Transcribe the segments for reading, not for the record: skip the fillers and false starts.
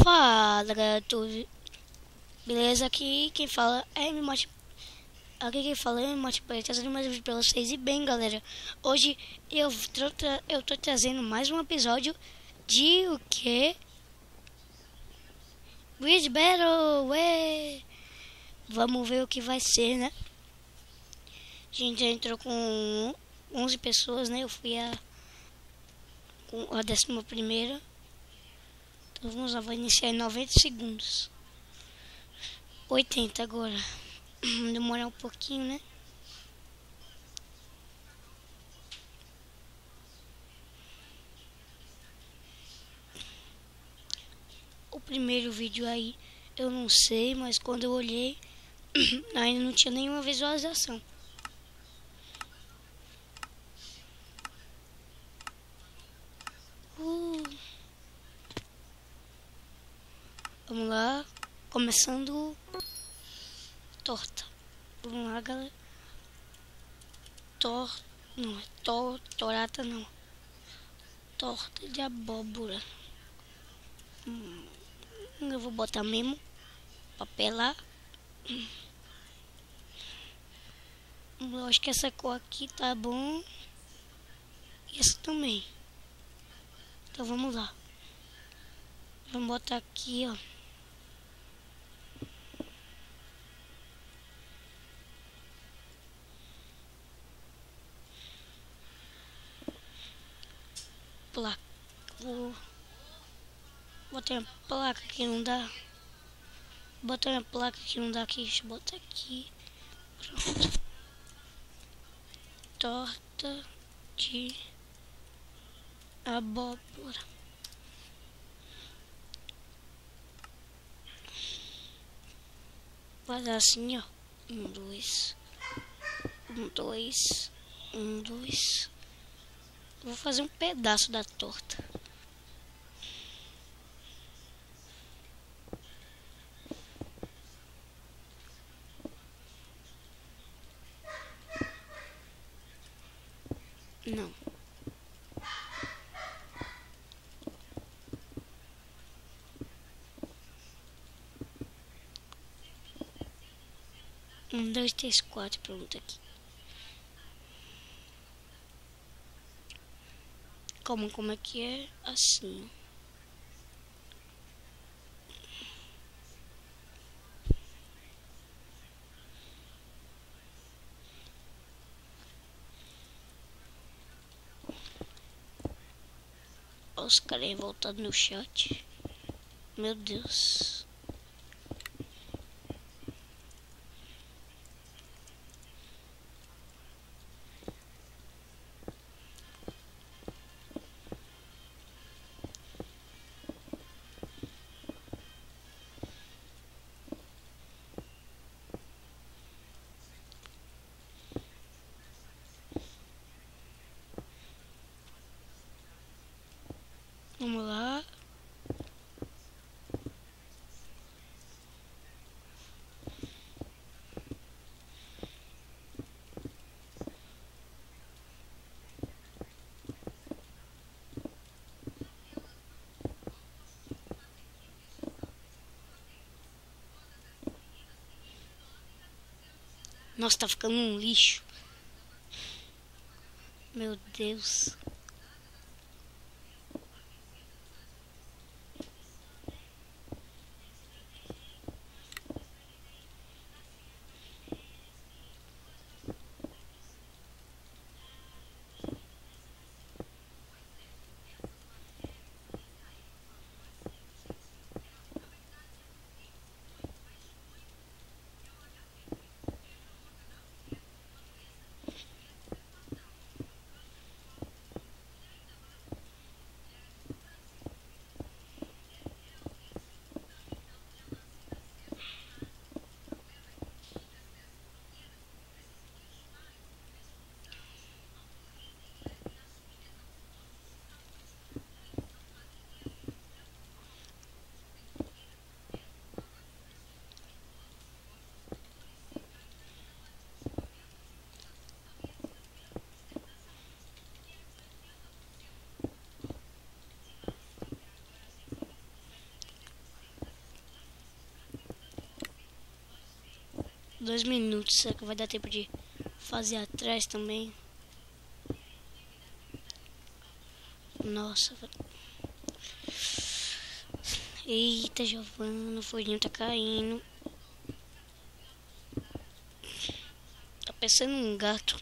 Fala, galera, tudo beleza? Aqui quem fala é Mimote. Aqui quem fala é Mimote, trazendo mais um vídeo pra vocês. E bem, galera, hoje eu tô trazendo mais um episódio de o que? Bridge Battle, ué! Vamos ver o que vai ser, né? A gente já entrou com 11 pessoas, né? Eu fui com a 11ª. Então vamos lá, vai iniciar em 90 segundos. 80 agora. Demorar um pouquinho, né? O primeiro vídeo aí, eu não sei, mas quando eu olhei, ainda não tinha nenhuma visualização. Vamos lá, começando torta. Vamos lá, galera. Não é torata não. Torta de abóbora. Eu vou botar mesmo papelar. Eu acho que essa cor aqui tá bom. E essa também. Então vamos lá. Vamos botar aqui, ó. Placa. Vou botar a placa que não dá. Botar a placa que não dá aqui. Deixa eu botar aqui. Pronto. Torta de abóbora. Vai dar assim, ó. 1, 2. 1, 2. 1, 2. Vou fazer um pedaço da torta. Não. Um, dois, três, quatro. Pronto aqui. Como é que é? Assim. Olha os caras aí voltando no chat. Meu Deus. Vamos lá. Nossa, tá ficando um lixo. Meu Deus. 2 minutos. Será que vai dar tempo de fazer atrás também? Nossa. Eita, Giovana, o foguinho tá caindo. Tá parecendo um gato.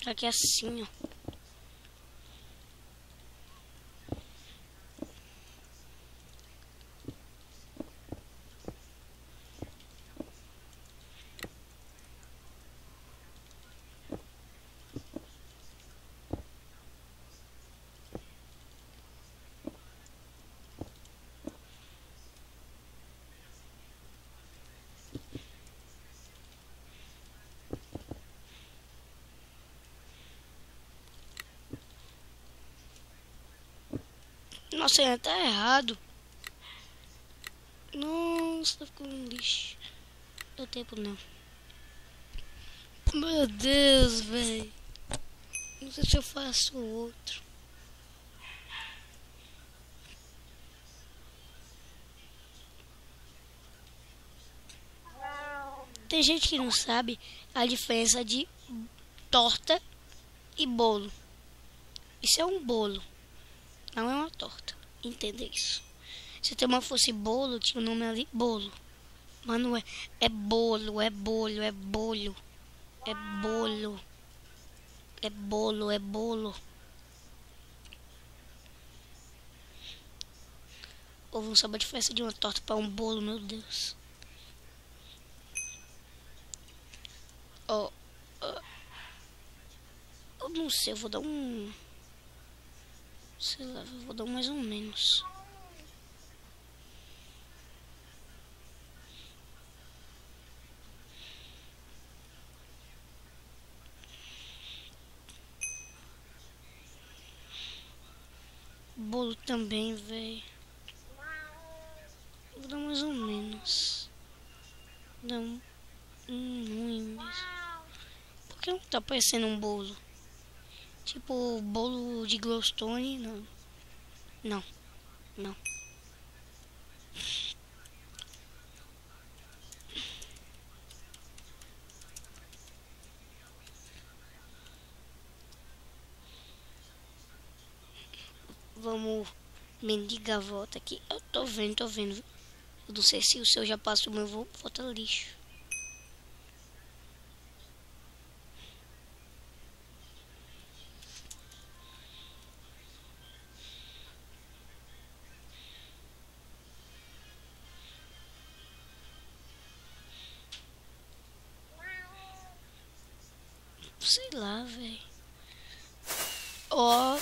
Aqui é assim, ó. Nossa, ainda tá errado. Nossa, tá ficando um lixo. Não deu tempo não. Meu Deus, velho. Não sei se eu faço outro. Tem gente que não sabe a diferença de torta e bolo. Isso é um bolo, não é uma torta. Entenda isso. Se tem uma fosse bolo, tinha o nome ali, bolo. Mas não é. É bolo, é bolo, é bolho. É bolo. É bolo, é bolo. Ou não sabe a diferença de uma torta para um bolo, meu Deus. Ó, eu não sei, eu vou dar um... Sei lá, eu vou dar um mais ou menos. Bolo também, velho. Vou dar mais ou menos. Dá um ruim mesmo. Por que não tá parecendo um bolo? Tipo bolo de Glowstone, não. Não, não. Vamos mendigar a volta aqui. Eu tô vendo, tô vendo. Eu não sei se o seu já passou, mas eu vou botar lixo. Sei lá, velho. Ó.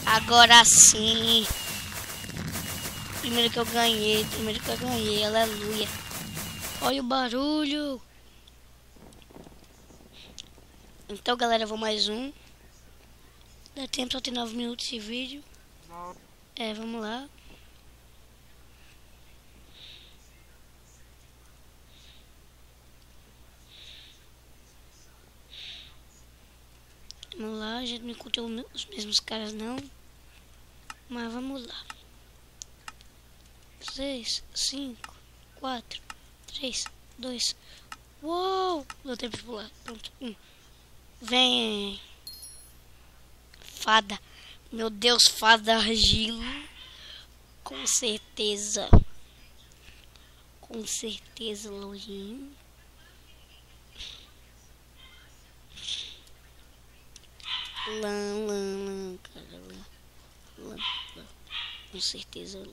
Agora sim. Primeiro que eu ganhei, aleluia. Olha o barulho. Então, galera, vou mais um. Dá tempo, só tem 9 minutos de vídeo. Vamos lá. Vamos lá, a gente não encontrou os mesmos caras não. Mas vamos lá. 6, 5, 4, 3, 2. Uou! Deu tempo de pular. Pronto. Vem. Fada. Meu Deus, fada argilo. Com certeza. Com certeza, lojinho. Lã, cara, lã, lã. Com certeza.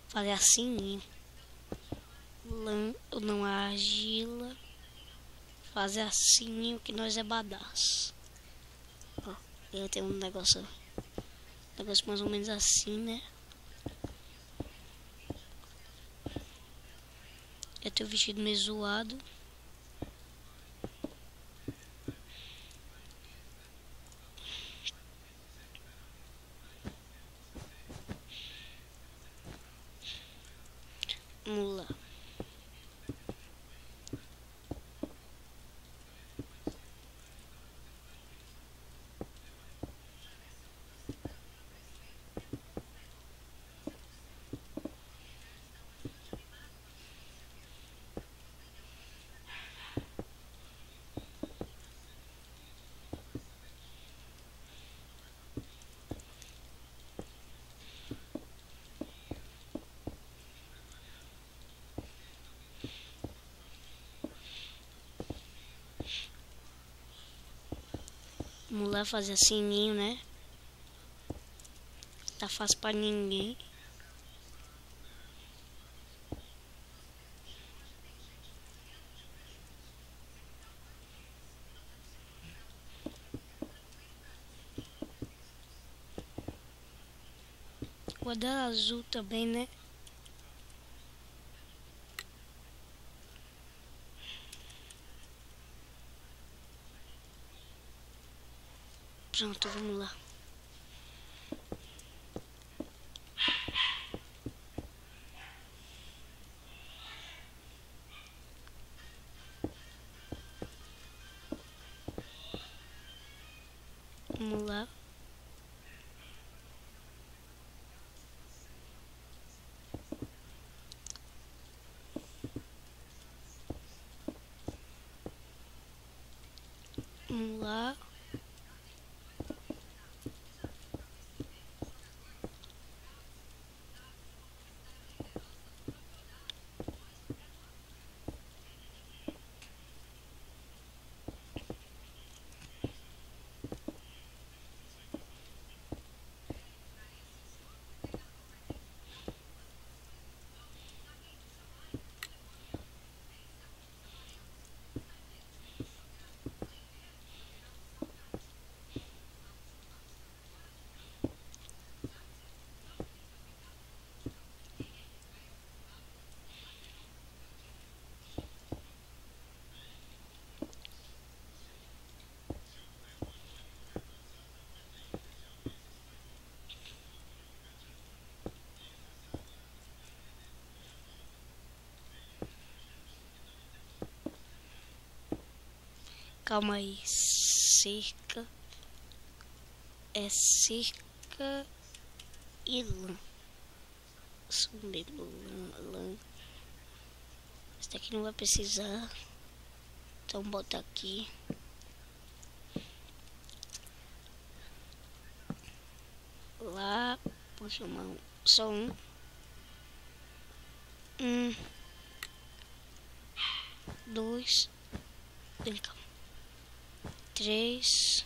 Fazer assim, lã, não argila. Fazer assim que nós é badass. Ó, eu tenho um negócio mais ou menos assim, né? Eu tenho o vestido meio zoado. Vamos lá. Vamos lá fazer sininho, né? Tá fácil pra ninguém. Vou dar azul também, né? Pronto, vamos lá. Vamos lá. Vamos lá. Calma aí. Cerca. É cerca e lã. Isso mesmo, lã. Esse daqui não vai precisar. Então bota aqui. Lá. Vou chamar só um. Dois. Vem cá. 3.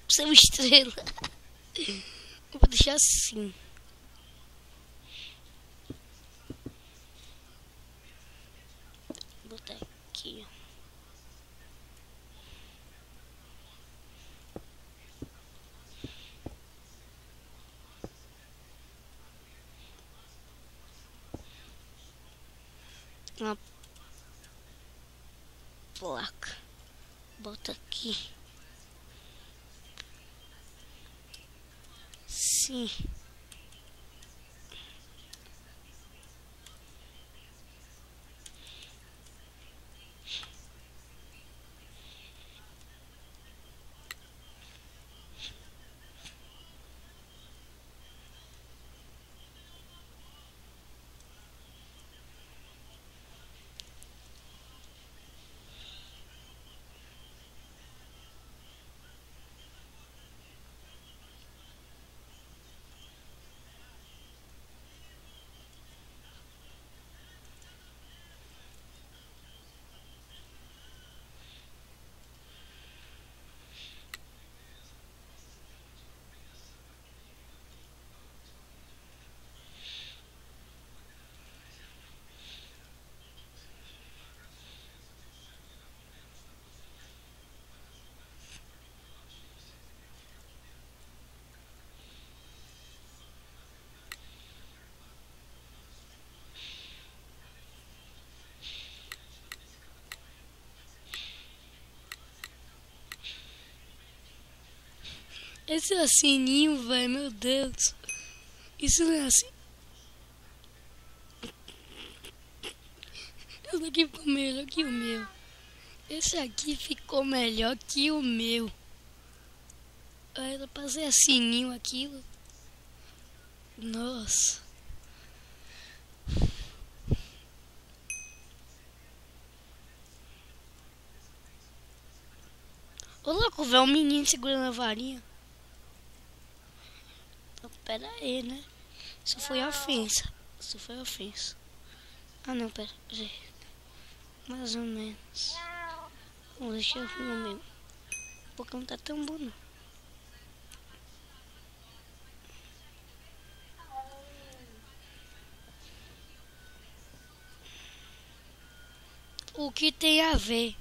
Você é uma estrela. Eu vou deixar assim. Vou botar aqui, ó. Uma placa. Bota aqui. Sim. Esse é sininho, velho, meu Deus. Isso não é assim. Esse aqui ficou melhor que o meu. Esse aqui ficou melhor que o meu. Era pra ser sininho aquilo. Nossa. Ô louco, velho, um menino segurando a varinha. Então, pera aí, né? Isso foi ofensa. Isso foi ofensa. Ah não, pera. Mais ou menos. Vamos deixar eu arrumar mesmo. Porque não tá tão bom não. O que tem a ver?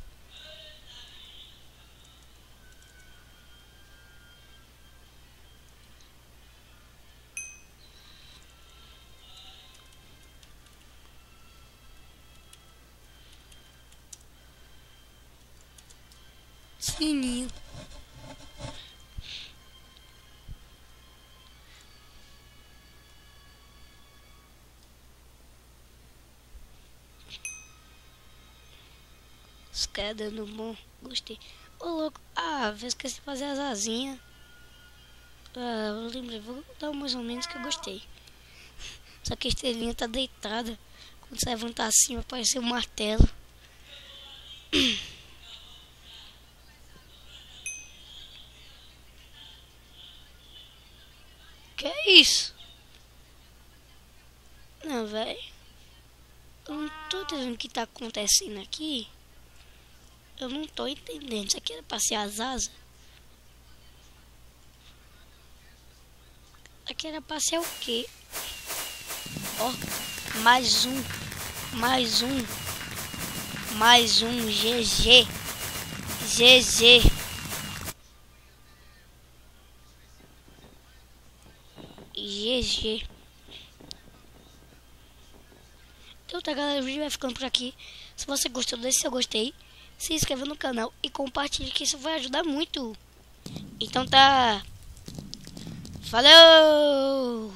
Sininho. Os caras dando bom. Gostei. Ô louco. Ah, eu esqueci de fazer as asinhas. Ah, eu lembrei. Vou dar mais ou menos que eu gostei. Só que a estrelinha tá deitada. Quando você levantar assim vai parecer um martelo. Que é isso? Não, velho. Eu não tô entendendo o que tá acontecendo aqui. Eu não tô entendendo. Isso aqui era pra ser as asas? Aqui era pra ser o quê? Ó, mais um. Mais um. Mais um. GG. GG. GG. Então tá, galera, o vídeo vai ficando por aqui. Se você gostou, deixe seu gostei, se inscreva no canal e compartilhe, que isso vai ajudar muito. Então tá. Falou!